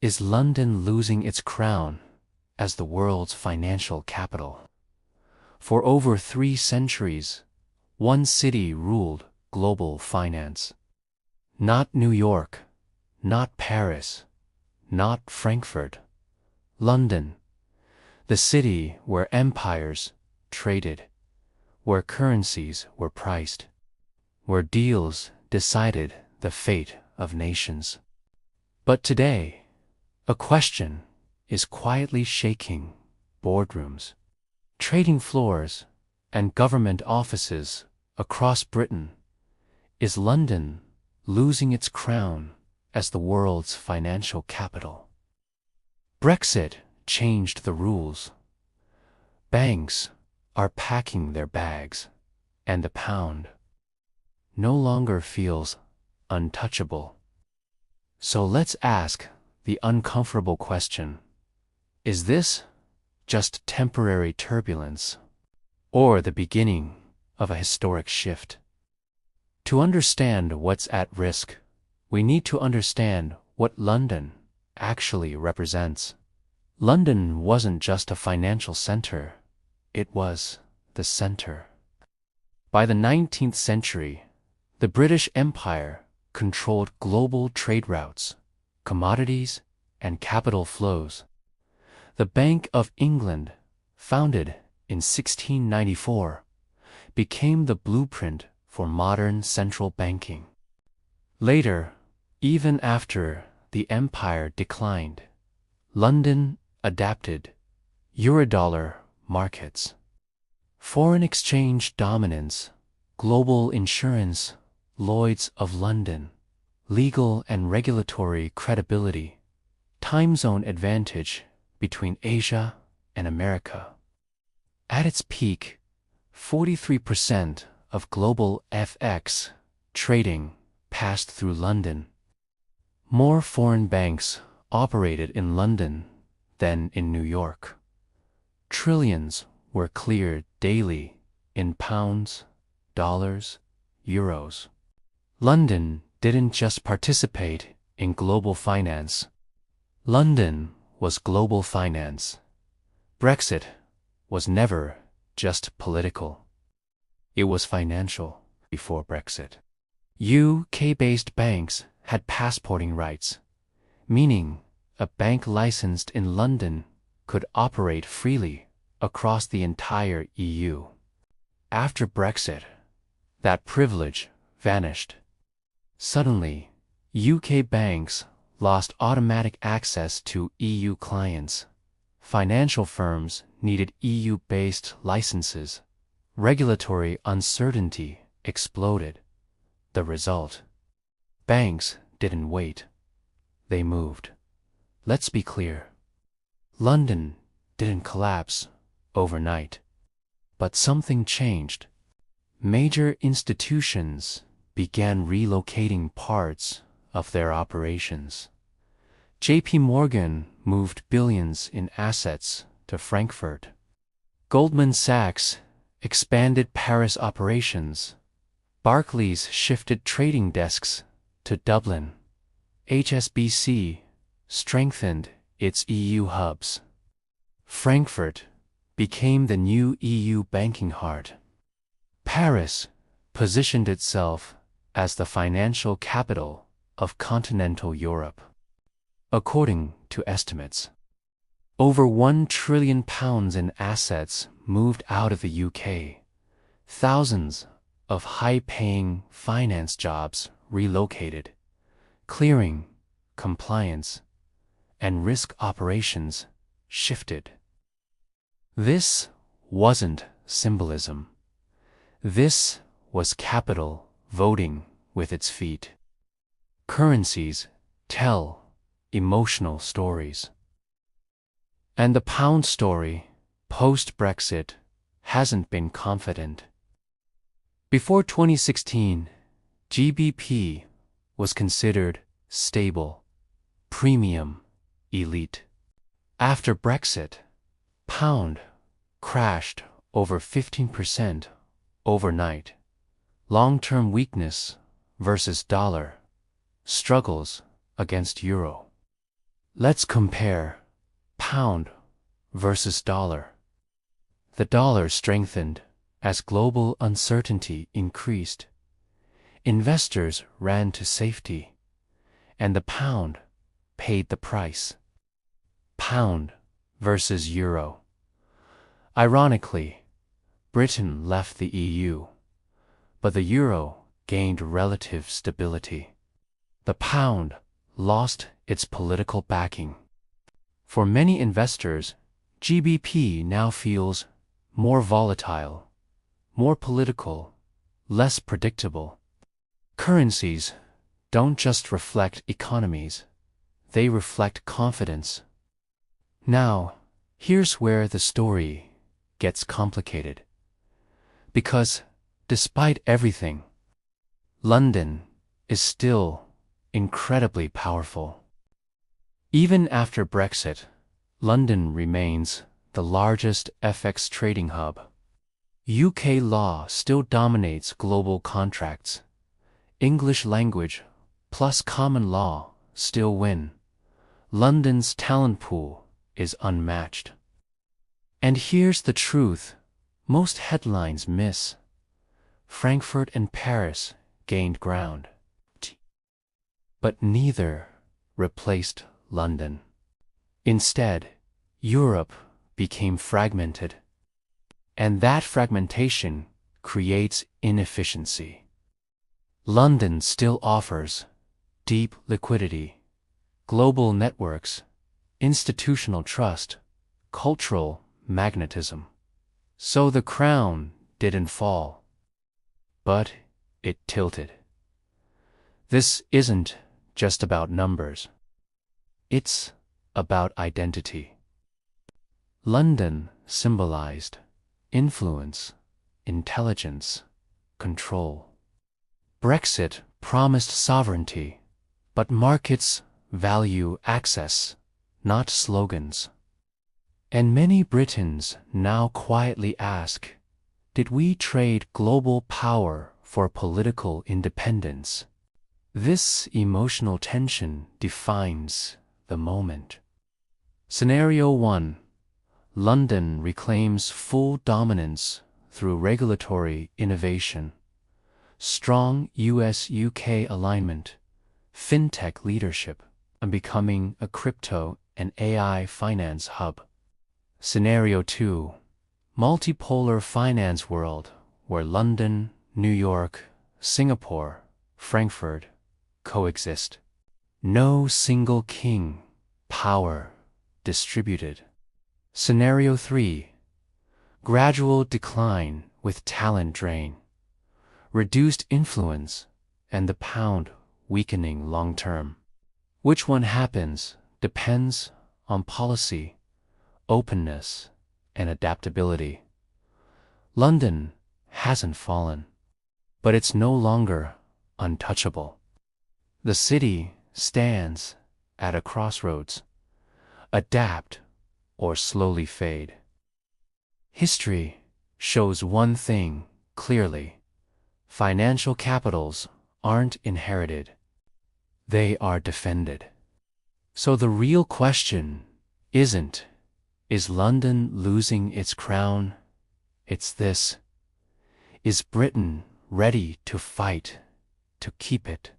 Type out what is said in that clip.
Is London losing its crown as the world's financial capital? For over 3 centuries, one city ruled global finance. Not New York, not Paris, not Frankfurt. London, the city where empires traded, where currencies were priced, where deals decided the fate of nations. But today, a question is quietly shaking boardrooms, trading floors, and government offices across Britain. Is London losing its crown as the world's financial capital? Brexit changed the rules. Banks are packing their bags, and the pound no longer feels untouchable. So let's ask the uncomfortable question: is this just temporary turbulence, or the beginning of a historic shift? To understand what's at risk, we need to understand what London actually represents. London wasn't just a financial center, it was the center. By the 19th century, the British Empire controlled global trade routes, commodities, and capital flows. The Bank of England, founded in 1694, became the blueprint for modern central banking. Later, even after the empire declined, London adapted eurodollar markets, foreign exchange dominance, global insurance, Lloyd's of London, legal and regulatory credibility, time zone advantage between Asia and America. At its peak, 43% of global FX trading passed through London. More foreign banks operated in London than in New York. Trillions were cleared daily in pounds, dollars, euros. London didn't just participate in global finance. London was global finance. Brexit was never just political. It was financial before Brexit. UK-based banks had passporting rights, meaning a bank licensed in London could operate freely across the entire EU. After Brexit, that privilege vanished. Suddenly, UK banks lost automatic access to EU clients. Financial firms needed EU-based licenses. Regulatory uncertainty exploded. The result: banks didn't wait. They moved. Let's be clear. London didn't collapse overnight. But something changed. Major institutions began relocating parts of their operations. JP Morgan moved billions in assets to Frankfurt. Goldman Sachs expanded Paris operations. Barclays shifted trading desks to Dublin. HSBC strengthened its EU hubs. Frankfurt became the new EU banking heart. Paris positioned itself as the financial capital of continental Europe. According to estimates, over £1 trillion in assets moved out of the UK. Thousands of high-paying finance jobs relocated. Clearing, compliance, and risk operations shifted. This wasn't symbolism. This was capital voting with its feet. Currencies tell emotional stories. And the pound story, post-Brexit, hasn't been confident. Before 2016, GBP was considered stable, premium, elite. After Brexit, pound crashed over 15% overnight. Long-term weakness versus dollar, struggles against euro. Let's compare pound versus dollar. The dollar strengthened as global uncertainty increased. Investors ran to safety, and the pound paid the price. Pound versus euro. Ironically, Britain left the EU, but the euro gained relative stability. The pound lost its political backing. For many investors, GBP now feels more volatile, more political, less predictable. Currencies don't just reflect economies, they reflect confidence. Now, here's where the story gets complicated. Because, despite everything, London is still incredibly powerful. Even after Brexit, London remains the largest FX trading hub. UK law still dominates global contracts. English language plus common law still win. London's talent pool is unmatched. And here's the truth most headlines miss. Frankfurt and Paris gained ground, but neither replaced London. Instead, Europe became fragmented, and that fragmentation creates inefficiency. London still offers deep liquidity, global networks, institutional trust, cultural magnetism. So the crown didn't fall, but it tilted. This isn't just about numbers. It's about identity. London symbolized influence, intelligence, control. Brexit promised sovereignty, but markets value access, not slogans. And many Britons now quietly ask, did we trade global power for political independence? This emotional tension defines the moment. Scenario 1. London reclaims full dominance through regulatory innovation. Strong US-UK alignment, fintech leadership, and becoming a crypto and AI finance hub. Scenario 2. Multipolar finance world where London, New York, Singapore, Frankfurt coexist. No single king, power distributed. Scenario 3. Gradual decline with talent drain, reduced influence, and the pound weakening long term. Which one happens depends on policy, openness, and adaptability. London hasn't fallen, but it's no longer untouchable. The city stands at a crossroads. Adapt or slowly fade. History shows one thing clearly. Financial capitals aren't inherited. They are defended. So the real question isn't, is London losing its crown? It's this: is Britain ready to fight to keep it?